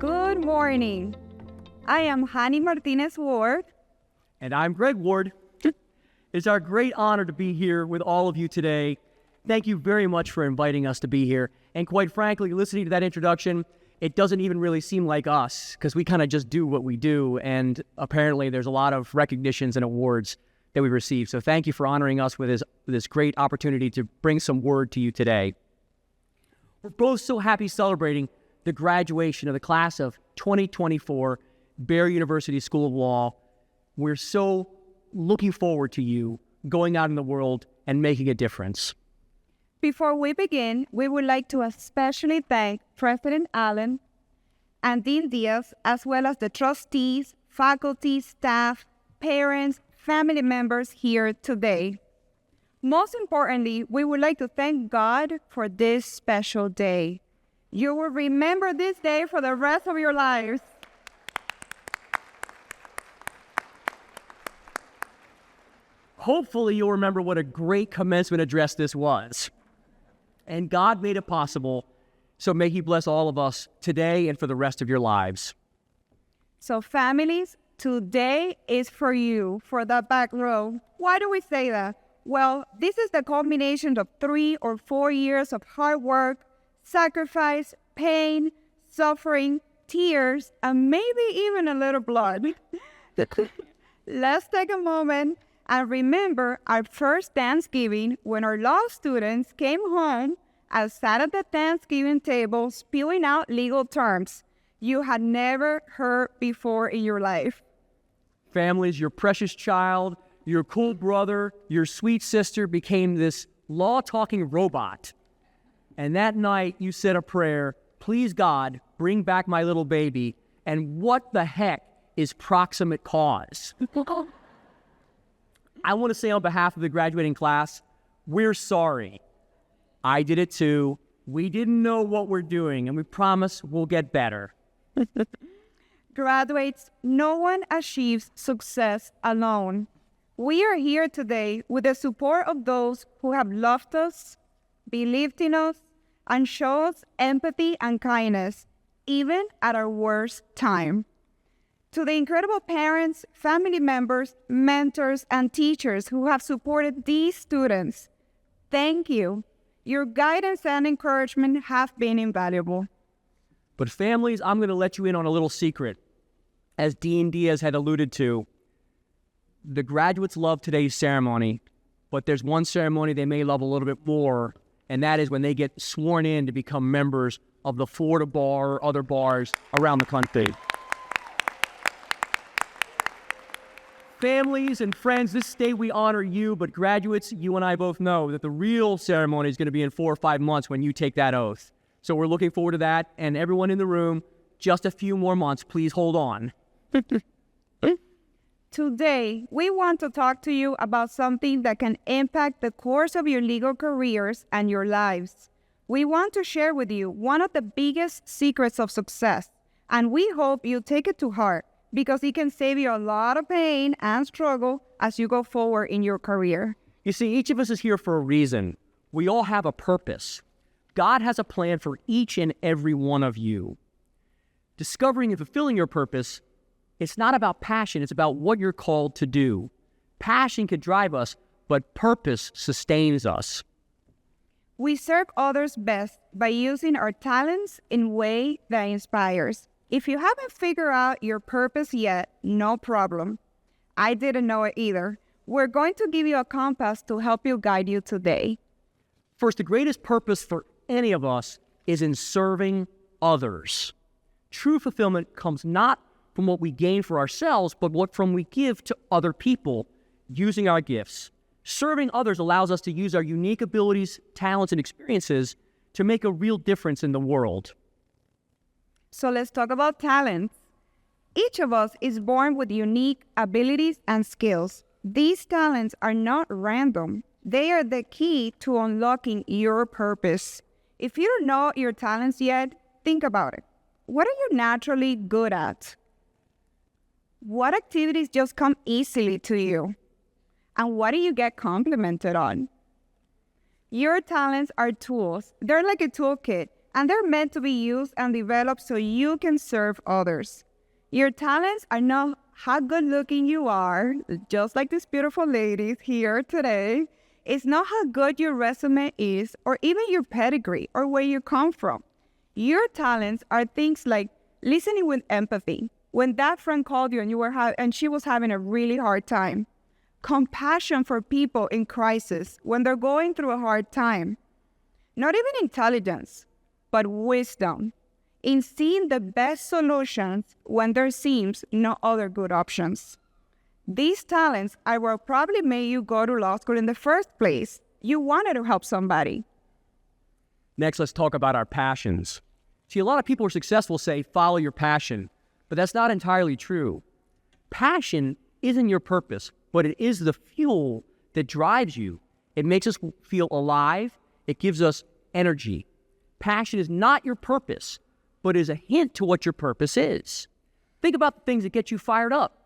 Good morning. I am Hani Martinez Ward. And I'm Greg Ward. It's our great honor to be here with all of you today. Thank you very much for inviting us to be here. And quite frankly, listening to that introduction, it doesn't even really seem like us, because we kind of just do what we do. And apparently there's a lot of recognitions and awards that we receive. So thank you for honoring us with this great opportunity to bring some word to you today. We're both so happy celebrating the graduation of the class of 2024 Baylor University School of Law. We're so looking forward to you going out in the world and making a difference. Before we begin, we would like to especially thank President Allen and Dean Diaz, as well as the trustees, faculty, staff, parents, family members here today. Most importantly, we would like to thank God for this special day. You will remember this day for the rest of your lives. Hopefully you'll remember what a great commencement address this was. And God made it possible, so may He bless all of us today and for the rest of your lives. So families, today is for you, for the back row. Why do we say that? Well, this is the culmination of 3 or 4 years of hard work, sacrifice, pain, suffering, tears, and maybe even a little blood. Let's take a moment and remember our first Thanksgiving when our law students came home and sat at the Thanksgiving table spewing out legal terms you had never heard before in your life. Families, your precious child, your cool brother, your sweet sister became this law-talking robot. And that night you said a prayer, "Please God, bring back my little baby." And what the heck is proximate cause? I want to say on behalf of the graduating class, we're sorry. I did it too. We didn't know what we're doing, and we promise we'll get better. Graduates, no one achieves success alone. We are here today with the support of those who have loved us, believed in us, and showed us empathy and kindness, even at our worst time. To the incredible parents, family members, mentors, and teachers who have supported these students, thank you. Your guidance and encouragement have been invaluable. But families, I'm going to let you in on a little secret. As Dean Diaz had alluded to, the graduates love today's ceremony, but there's one ceremony they may love a little bit more, and that is when they get sworn in to become members of the Florida Bar or other bars around the country. Families and friends, this day we honor you, but graduates, you and I both know that the real ceremony is going to be in 4 or 5 months when you take that oath. So we're looking forward to that, and everyone in the room, just a few more months, please hold on. Today, we want to talk to you about something that can impact the course of your legal careers and your lives. We want to share with you one of the biggest secrets of success, and we hope you take it to heart, because it can save you a lot of pain and struggle as you go forward in your career. You see, each of us is here for a reason. We all have a purpose. God has a plan for each and every one of you. Discovering and fulfilling your purpose, it's not about passion, it's about what you're called to do. Passion can drive us, but purpose sustains us. We serve others best by using our talents in a way that inspires. If you haven't figured out your purpose yet, no problem. I didn't know it either. We're going to give you a compass to help you guide you today. First, the greatest purpose for any of us is in serving others. True fulfillment comes not from what we gain for ourselves, but what from we give to other people using our gifts. Serving others allows us to use our unique abilities, talents, and experiences to make a real difference in the world. So let's talk about talents. Each of us is born with unique abilities and skills. These talents are not random. They are the key to unlocking your purpose. If you don't know your talents yet, think about it. What are you naturally good at? What activities just come easily to you? And what do you get complimented on? Your talents are tools. They're like a toolkit, and they're meant to be used and developed so you can serve others. Your talents are not how good looking you are, just like these beautiful ladies here today. It's not how good your resume is, or even your pedigree, or where you come from. Your talents are things like listening with empathy. When that friend called you and she was having a really hard time. Compassion for people in crisis when they're going through a hard time. Not even intelligence, but wisdom in seeing the best solutions when there seems no other good options. These talents are what probably made you go to law school in the first place. You wanted to help somebody. Next, let's talk about our passions. See, a lot of people who are successful say, follow your passion, but that's not entirely true. Passion isn't your purpose, but it is the fuel that drives you. It makes us feel alive. It gives us energy. Passion is not your purpose, but is a hint to what your purpose is. Think about the things that get you fired up.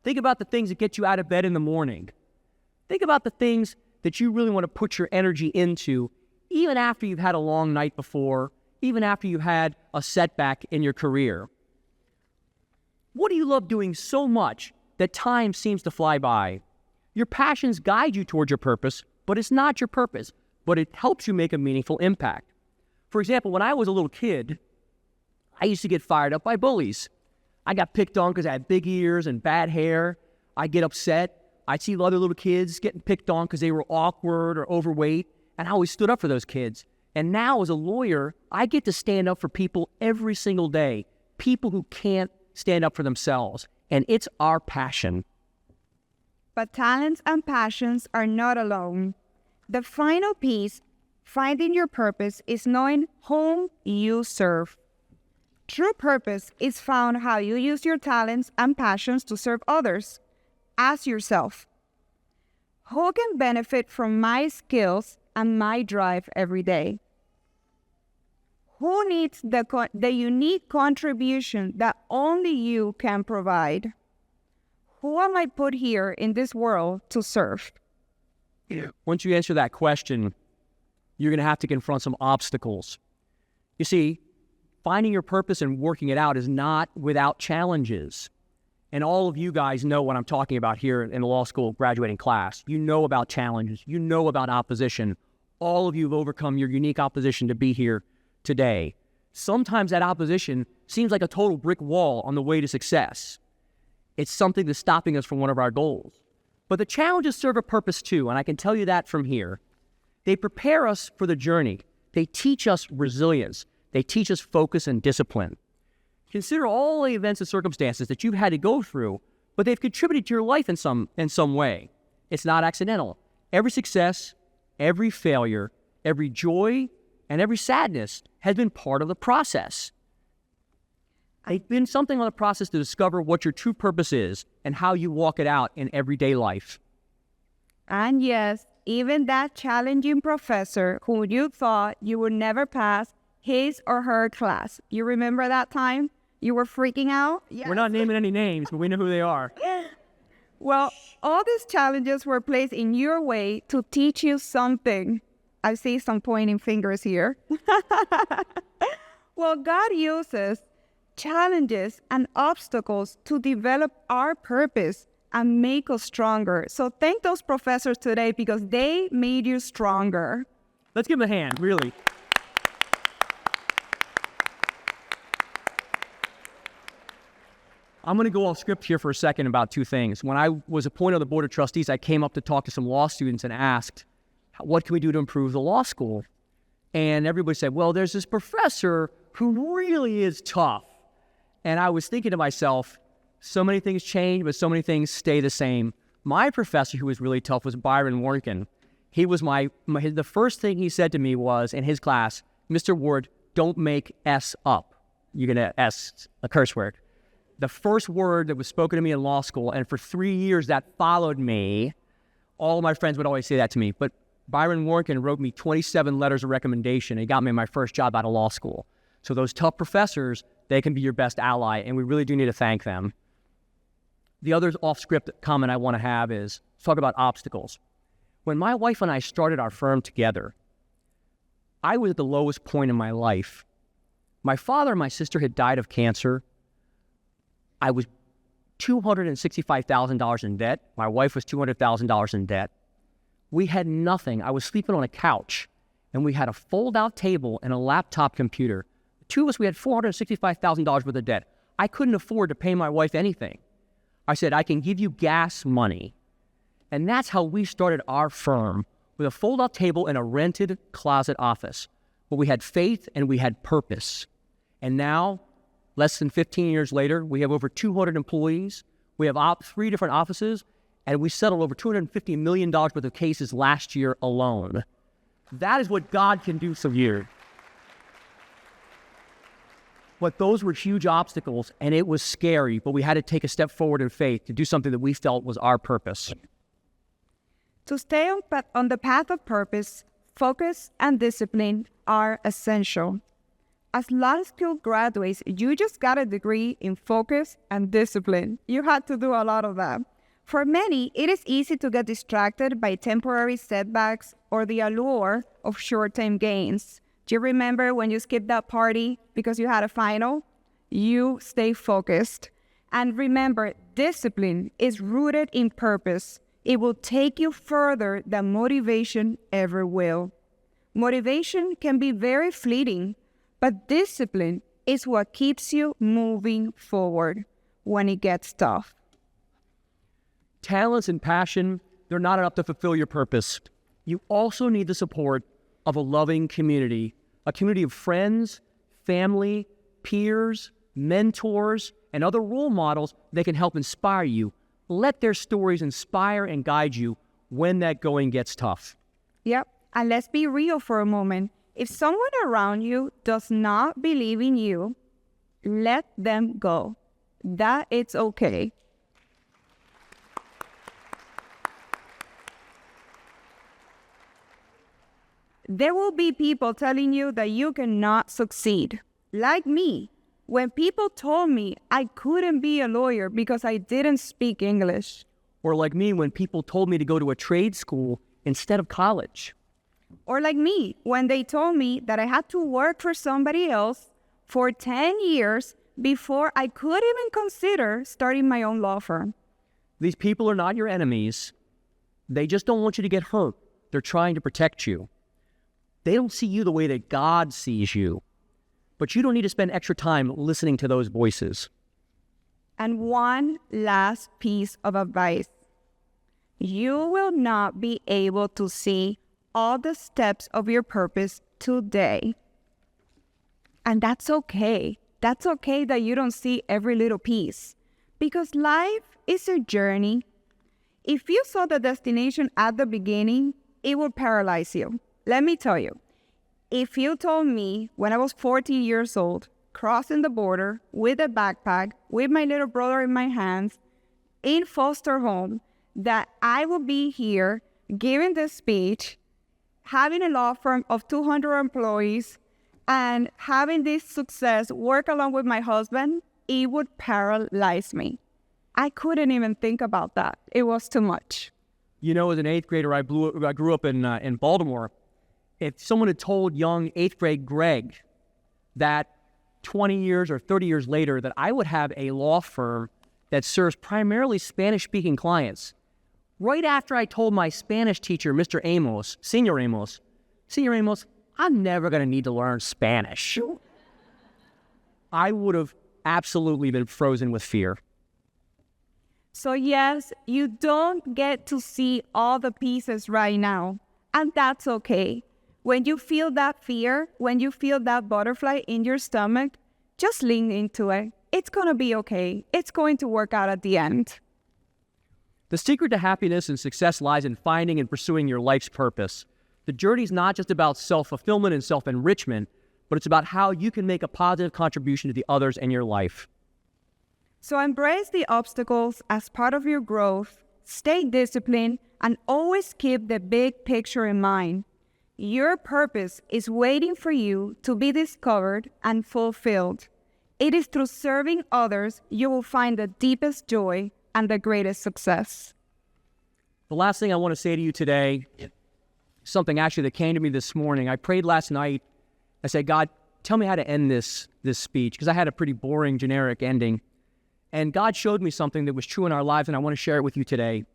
Think about the things that get you out of bed in the morning. Think about the things that you really want to put your energy into, even after you've had a long night before, even after you've had a setback in your career. What do you love doing so much that time seems to fly by? Your passions guide you towards your purpose, but it's not your purpose, but it helps you make a meaningful impact. For example, when I was a little kid, I used to get fired up by bullies. I got picked on because I had big ears and bad hair. I'd get upset. I'd see other little kids getting picked on because they were awkward or overweight, and I always stood up for those kids. And now as a lawyer, I get to stand up for people every single day, people who can't stand up for themselves, and it's our passion. But talents and passions are not alone. The final piece, finding your purpose, is knowing whom you serve. True purpose is found how you use your talents and passions to serve others. Ask yourself, who can benefit from my skills and my drive every day? Who needs the unique contribution that only you can provide? Who am I put here in this world to serve? Once you answer that question, you're going to have to confront some obstacles. You see, finding your purpose and working it out is not without challenges. And all of you guys know what I'm talking about here in the law school graduating class. You know about challenges. You know about opposition. All of you have overcome your unique opposition to be here today. Sometimes that opposition seems like a total brick wall on the way to success. It's something that's stopping us from one of our goals. But the challenges serve a purpose too, and I can tell you that from here. They prepare us for the journey. They teach us resilience. They teach us focus and discipline. Consider all the events and circumstances that you've had to go through, but they've contributed to your life in some way. It's not accidental. Every success, every failure, every joy, and every sadness has been part of the process. They've been something on the process to discover what your true purpose is and how you walk it out in everyday life. And yes, even that challenging professor who you thought you would never pass his or her class. You remember that time? You were freaking out? Yes. We're not naming any names, but we know who they are. Well, all these challenges were placed in your way to teach you something. I see some pointing fingers here. Well, God uses challenges and obstacles to develop our purpose and make us stronger. So thank those professors today because they made you stronger. Let's give them a hand, really. I'm going to go off script here for a second about two things. When I was appointed on the Board of Trustees, I came up to talk to some law students and asked, what can we do to improve the law school? And everybody said, well, there's this professor who really is tough. And I was thinking to myself, so many things change, but so many things stay the same. My professor who was really tough was Byron Warnken. He was the first thing he said to me was, in his class, Mr. Ward, don't make S up. You're going to S, a curse word. The first word that was spoken to me in law school, and for 3 years that followed me, all of my friends would always say that to me, but Byron Warnken wrote me 27 letters of recommendation. He got me my first job out of law school. So those tough professors, they can be your best ally, and we really do need to thank them. The other off-script comment I want to have is, let's talk about obstacles. When my wife and I started our firm together, I was at the lowest point in my life, My father and my sister had died of cancer. I was $265,000 in debt. My wife was $200,000 in debt. We had nothing. I was sleeping on a couch, and we had a fold-out table and a laptop computer. The two of us, we had $465,000 worth of debt. I couldn't afford to pay my wife anything. I said, I can give you gas money. And that's how we started our firm, with a fold-out table and a rented closet office. But we had faith and we had purpose. And now, less than 15 years later, we have over 200 employees. We have 3 different offices, and we settled over $250 million worth of cases last year alone. That is what God can do for you. But those were huge obstacles, and it was scary, but we had to take a step forward in faith to do something that we felt was our purpose. To stay on the path of purpose, focus and discipline are essential. As law school graduates, you just got a degree in focus and discipline. You had to do a lot of that. For many, it is easy to get distracted by temporary setbacks or the allure of short-term gains. Do you remember when you skipped that party because you had a final? You stay focused. And remember, discipline is rooted in purpose. It will take you further than motivation ever will. Motivation can be very fleeting, but discipline is what keeps you moving forward when it gets tough. Talents and passion, they're not enough to fulfill your purpose. You also need the support of a loving community, a community of friends, family, peers, mentors, and other role models that can help inspire you. Let their stories inspire and guide you when that going gets tough. Yep, and let's be real for a moment. If someone around you does not believe in you, let them go. That it's okay. There will be people telling you that you cannot succeed. Like me, when people told me I couldn't be a lawyer because I didn't speak English. Or like me, when people told me to go to a trade school instead of college. Or like me, when they told me that I had to work for somebody else for 10 years before I could even consider starting my own law firm. These people are not your enemies. They just don't want you to get hurt. They're trying to protect you. They don't see you the way that God sees you. But you don't need to spend extra time listening to those voices. And one last piece of advice. You will not be able to see all the steps of your purpose today. And that's okay. That's okay that you don't see every little piece. Because life is a journey. If you saw the destination at the beginning, it would paralyze you. Let me tell you, if you told me when I was 14 years old, crossing the border with a backpack, with my little brother in my hands, in foster home, that I would be here giving this speech, having a law firm of 200 employees, and having this success, work along with my husband, it would paralyze me. I couldn't even think about that. It was too much. You know, as an 8th grader, I grew up in Baltimore. If someone had told young 8th grade Greg that 20 years or 30 years later that I would have a law firm that serves primarily Spanish-speaking clients, right after I told my Spanish teacher, Mr. Amos, Senior Amos, I'm never going to need to learn Spanish, I would have absolutely been frozen with fear. So yes, you don't get to see all the pieces right now, and that's okay. When you feel that fear, when you feel that butterfly in your stomach, just lean into it. It's going to be okay. It's going to work out at the end. The secret to happiness and success lies in finding and pursuing your life's purpose. The journey is not just about self-fulfillment and self-enrichment, but it's about how you can make a positive contribution to the others in your life. So embrace the obstacles as part of your growth, stay disciplined, and always keep the big picture in mind. Your purpose is waiting for you to be discovered and fulfilled. It is through serving others you will find the deepest joy and the greatest success. The last thing I want to say to you today, something actually that came to me this morning. I prayed last night. I said, God, tell me how to end this speech, because I had a pretty boring, generic ending. And God showed me something that was true in our lives, and I want to share it with you today.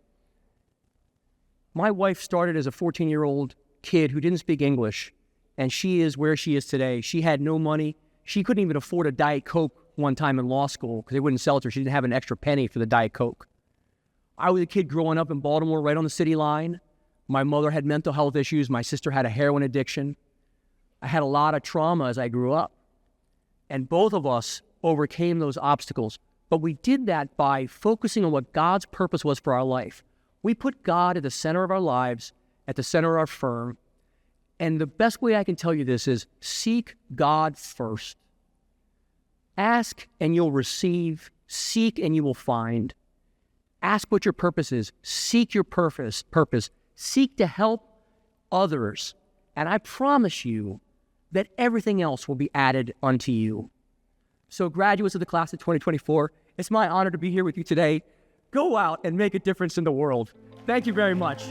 My wife started as a 14-year-old kid who didn't speak English, and she is where she is today. She had no money. She couldn't even afford a Diet Coke one time in law school because they wouldn't sell it to her. She didn't have an extra penny for the Diet Coke. I was a kid growing up in Baltimore, right on the city line. My mother had mental health issues. My sister had a heroin addiction. I had a lot of trauma as I grew up. And both of us overcame those obstacles. But we did that by focusing on what God's purpose was for our life. We put God at the center of our lives, at the center of our firm. And the best way I can tell you this is seek God first. Ask and you'll receive. Seek and you will find. Ask what your purpose is. Seek your purpose. Seek to help others. And I promise you that everything else will be added unto you. So graduates of the class of 2024, it's my honor to be here with you today. Go out and make a difference in the world. Thank you very much.